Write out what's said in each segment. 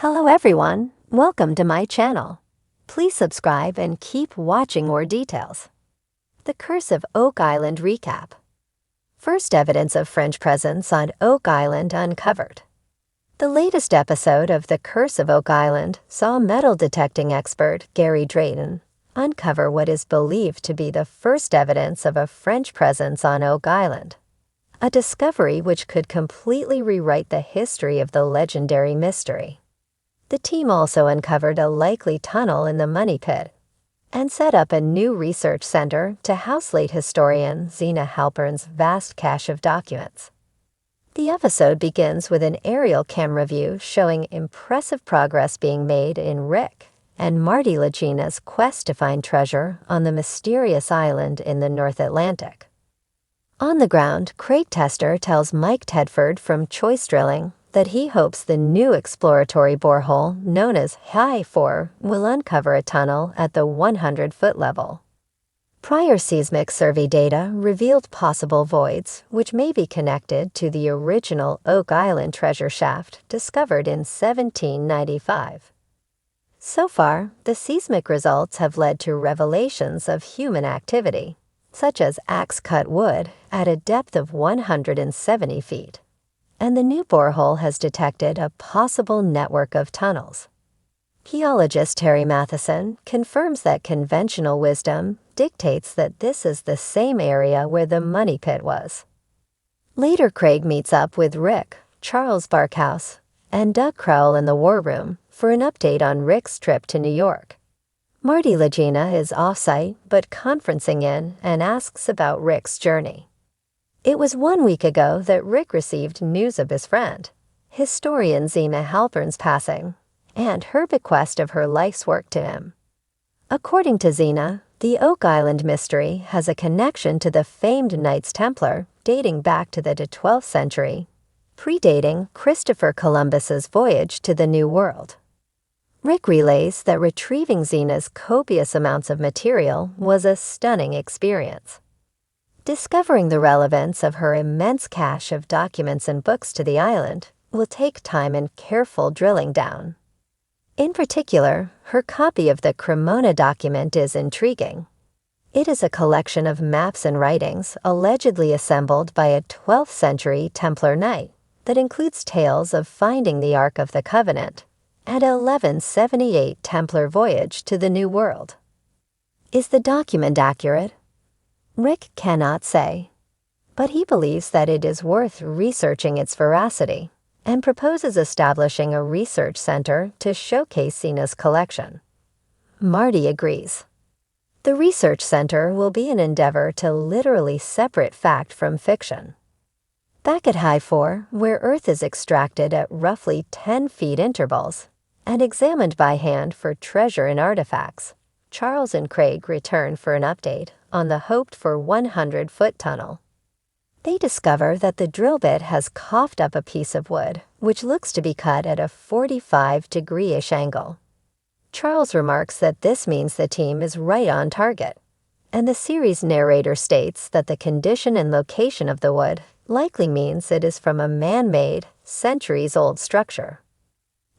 Hello everyone, welcome to my channel. Please subscribe and keep watching more details. The Curse of Oak Island Recap. First evidence of French presence on Oak Island uncovered. The latest episode of The Curse of Oak Island saw metal detecting expert Gary Drayton uncover what is believed to be the first evidence of a French presence on Oak Island. A discovery which could completely rewrite the history of the legendary mystery. The team also uncovered a likely tunnel in the Money Pit and set up a new research center to house late historian Zena Halpern's vast cache of documents. The episode begins with an aerial camera view showing impressive progress being made in Rick and Marty Lagina's quest to find treasure on the mysterious island in the North Atlantic. On the ground, Craig Tester tells Mike Tedford from Choice Drilling that he hopes the new exploratory borehole known as High 4 will uncover a tunnel at the 100-foot level. Prior seismic survey data revealed possible voids which may be connected to the original Oak Island treasure shaft discovered in 1795. So far, the seismic results have led to revelations of human activity, such as axe-cut wood at a depth of 170 feet. And the new borehole has detected a possible network of tunnels. Geologist Terry Matheson confirms that conventional wisdom dictates that this is the same area where the Money Pit was. Later, Craig meets up with Rick, Charles Barkhouse, and Doug Crowell in the war room for an update on Rick's trip to New York. Marty Lagina is off-site but conferencing in and asks about Rick's journey. It was 1 week ago that Rick received news of his friend, historian Zena Halpern's passing, and her bequest of her life's work to him. According to Zena, the Oak Island mystery has a connection to the famed Knights Templar dating back to the 12th century, predating Christopher Columbus's voyage to the New World. Rick relays that retrieving Zena's copious amounts of material was a stunning experience. Discovering the relevance of her immense cache of documents and books to the island will take time and careful drilling down. In particular, her copy of the Cremona document is intriguing. It is a collection of maps and writings allegedly assembled by a 12th century Templar knight that includes tales of finding the Ark of the Covenant and a 1178 Templar voyage to the New World. Is the document accurate? Rick cannot say, but he believes that it is worth researching its veracity and proposes establishing a research center to showcase Zena's collection. Marty agrees. The research center will be an endeavor to literally separate fact from fiction. Back at High 4, where Earth is extracted at roughly 10 feet intervals and examined by hand for treasure and artifacts, Charles and Craig return for an update on the hoped-for 100-foot tunnel. They discover that the drill bit has coughed up a piece of wood, which looks to be cut at a 45-degree-ish angle. Charles remarks that this means the team is right on target, and the series narrator states that the condition and location of the wood likely means it is from a man-made, centuries-old structure.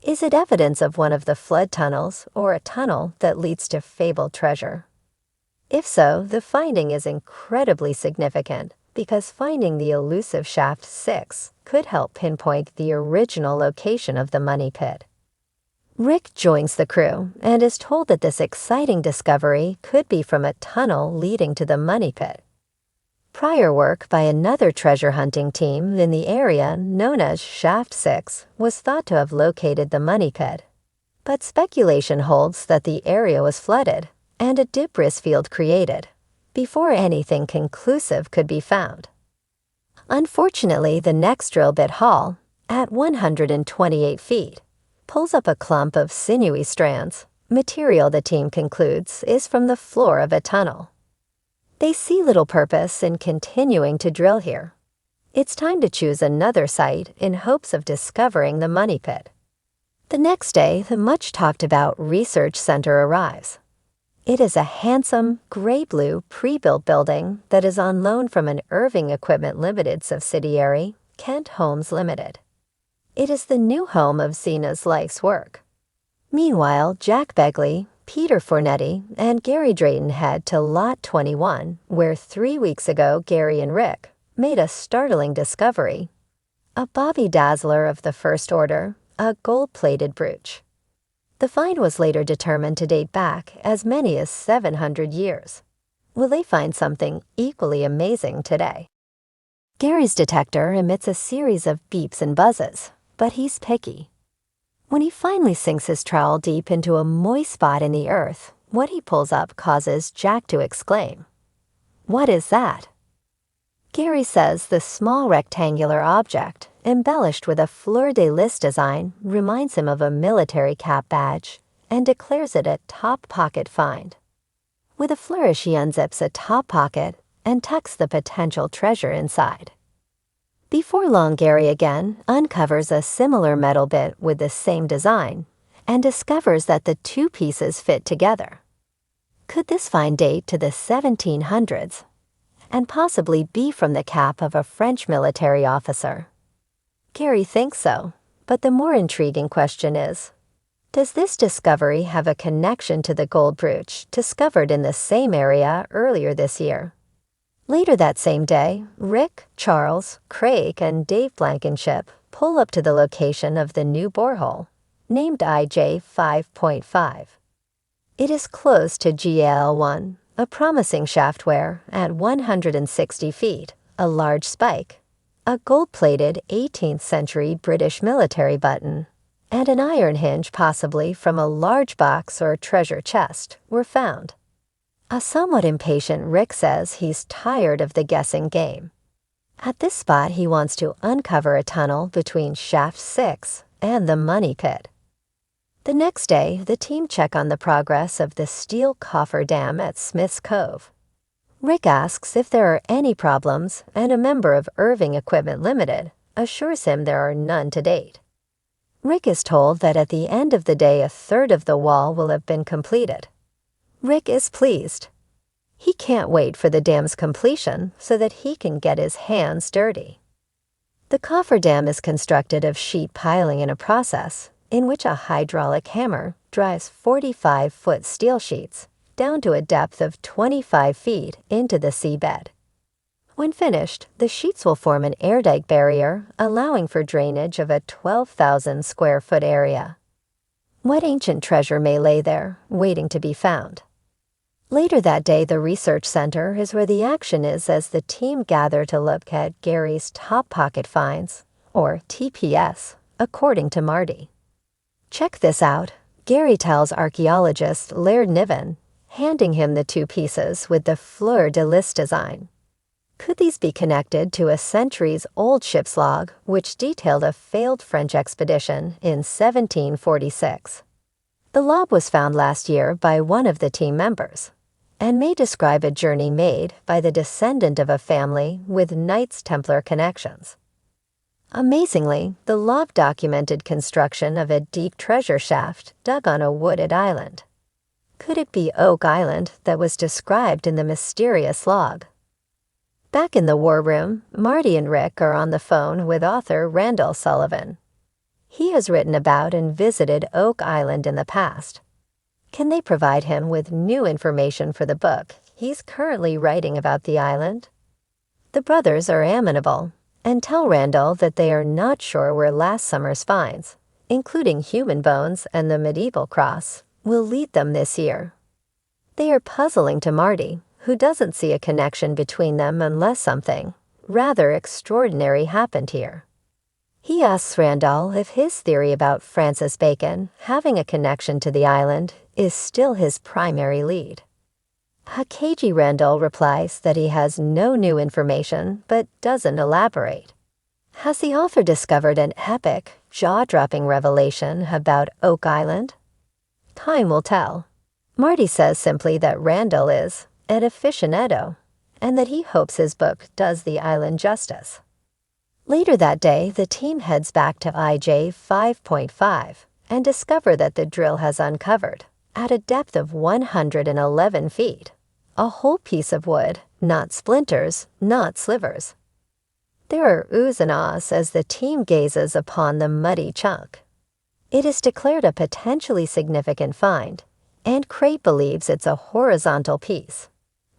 Is it evidence of one of the flood tunnels or a tunnel that leads to fabled treasure? If so, the finding is incredibly significant because finding the elusive Shaft 6 could help pinpoint the original location of the Money Pit. Rick joins the crew and is told that this exciting discovery could be from a tunnel leading to the Money Pit. Prior work by another treasure hunting team in the area known as Shaft 6 was thought to have located the Money Pit, but speculation holds that the area was flooded and a debris field created before anything conclusive could be found. Unfortunately, the next drill bit haul, at 128 feet, pulls up a clump of sinewy strands, material the team concludes is from the floor of a tunnel. They see little purpose in continuing to drill here. It's time to choose another site in hopes of discovering the Money Pit. The next day, the much-talked-about research center arrives. It is a handsome, gray-blue, pre-built building that is on loan from an Irving Equipment Limited subsidiary, Kent Homes Limited. It is the new home of Zena's life's work. Meanwhile, Jack Begley, Peter Fornetti, and Gary Drayton head to Lot 21, where 3 weeks ago Gary and Rick made a startling discovery. A Bobby Dazzler of the first order, a gold-plated brooch. The find was later determined to date back as many as 700 years. Will they find something equally amazing today? Gary's detector emits a series of beeps and buzzes, but he's picky. When he finally sinks his trowel deep into a moist spot in the earth, what he pulls up causes Jack to exclaim, "What is that?" Gary says the small rectangular object, embellished with a fleur-de-lis design, reminds him of a military cap badge, and declares it a top pocket find. With a flourish, he unzips a top pocket and tucks the potential treasure inside. Before long, Gary again uncovers a similar metal bit with the same design and discovers that the two pieces fit together. Could this find date to the 1700s and possibly be from the cap of a French military officer? Gary thinks so, but the more intriguing question is, does this discovery have a connection to the gold brooch discovered in the same area earlier this year? Later that same day, Rick, Charles, Craig, and Dave Blankenship pull up to the location of the new borehole, named IJ 5.5. It is close to GAL1, a promising shaft where, at 160 feet, a large spike, a gold-plated 18th century British military button, and an iron hinge possibly from a large box or treasure chest were found. A somewhat impatient Rick says he's tired of the guessing game. At this spot, he wants to uncover a tunnel between Shaft 6 and the Money Pit. The next day, the team check on the progress of the steel coffer dam at Smith's Cove. Rick asks if there are any problems, and a member of Irving Equipment Limited assures him there are none to date. Rick is told that at the end of the day, a third of the wall will have been completed. Rick is pleased. He can't wait for the dam's completion so that he can get his hands dirty. The coffer dam is constructed of sheet piling in a process in which a hydraulic hammer drives 45-foot steel sheets down to a depth of 25 feet into the seabed. When finished, the sheets will form an air dike barrier, allowing for drainage of a 12,000 square foot area. What ancient treasure may lay there, waiting to be found? Later that day, the research center is where the action is as the team gather to look at Gary's top pocket finds, or TPS, according to Marty. Check this out, Gary tells archaeologist Laird Niven, handing him the two pieces with the fleur-de-lis design. Could these be connected to a centuries-old ship's log which detailed a failed French expedition in 1746? The log was found last year by one of the team members, and may describe a journey made by the descendant of a family with Knights Templar connections. Amazingly, the log documented construction of a deep treasure shaft dug on a wooded island. Could it be Oak Island that was described in the mysterious log? Back in the war room, Marty and Rick are on the phone with author Randall Sullivan. He has written about and visited Oak Island in the past. Can they provide him with new information for the book he's currently writing about the island? The brothers are amenable and tell Randall that they are not sure where last summer's finds, including human bones and the medieval cross, will lead them this year. They are puzzling to Marty, who doesn't see a connection between them unless something rather extraordinary happened here. He asks Randall if his theory about Francis Bacon having a connection to the island is still his primary lead. Hakaji Randall replies that he has no new information but doesn't elaborate. Has the author discovered an epic, jaw-dropping revelation about Oak Island? Time will tell. Marty says simply that Randall is an aficionado and that he hopes his book does the island justice. Later that day, the team heads back to IJ 5.5 and discover that the drill has uncovered, at a depth of 111 feet, a whole piece of wood, not splinters, not slivers. There are oohs and ahs as the team gazes upon the muddy chunk. It is declared a potentially significant find, and Crate believes it's a horizontal piece.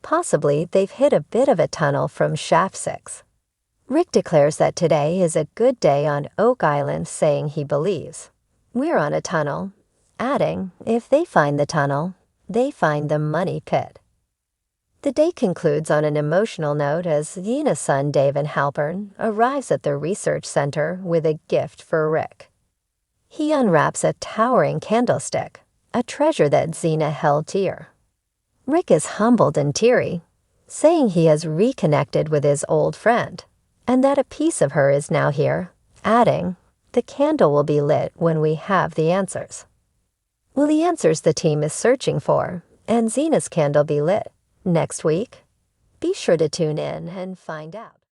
Possibly they've hit a bit of a tunnel from Shaft 6. Rick declares that today is a good day on Oak Island, saying he believes we're on a tunnel, adding, if they find the tunnel, they find the money pit. The day concludes on an emotional note as Zena's son David Halpern arrives at the research center with a gift for Rick. He unwraps a towering candlestick, a treasure that Zena held dear. Rick is humbled and teary, saying he has reconnected with his old friend, and that a piece of her is now here, adding, the candle will be lit when we have the answers. Will the answers the team is searching for and Zena's candle be lit next week? Be sure to tune in and find out.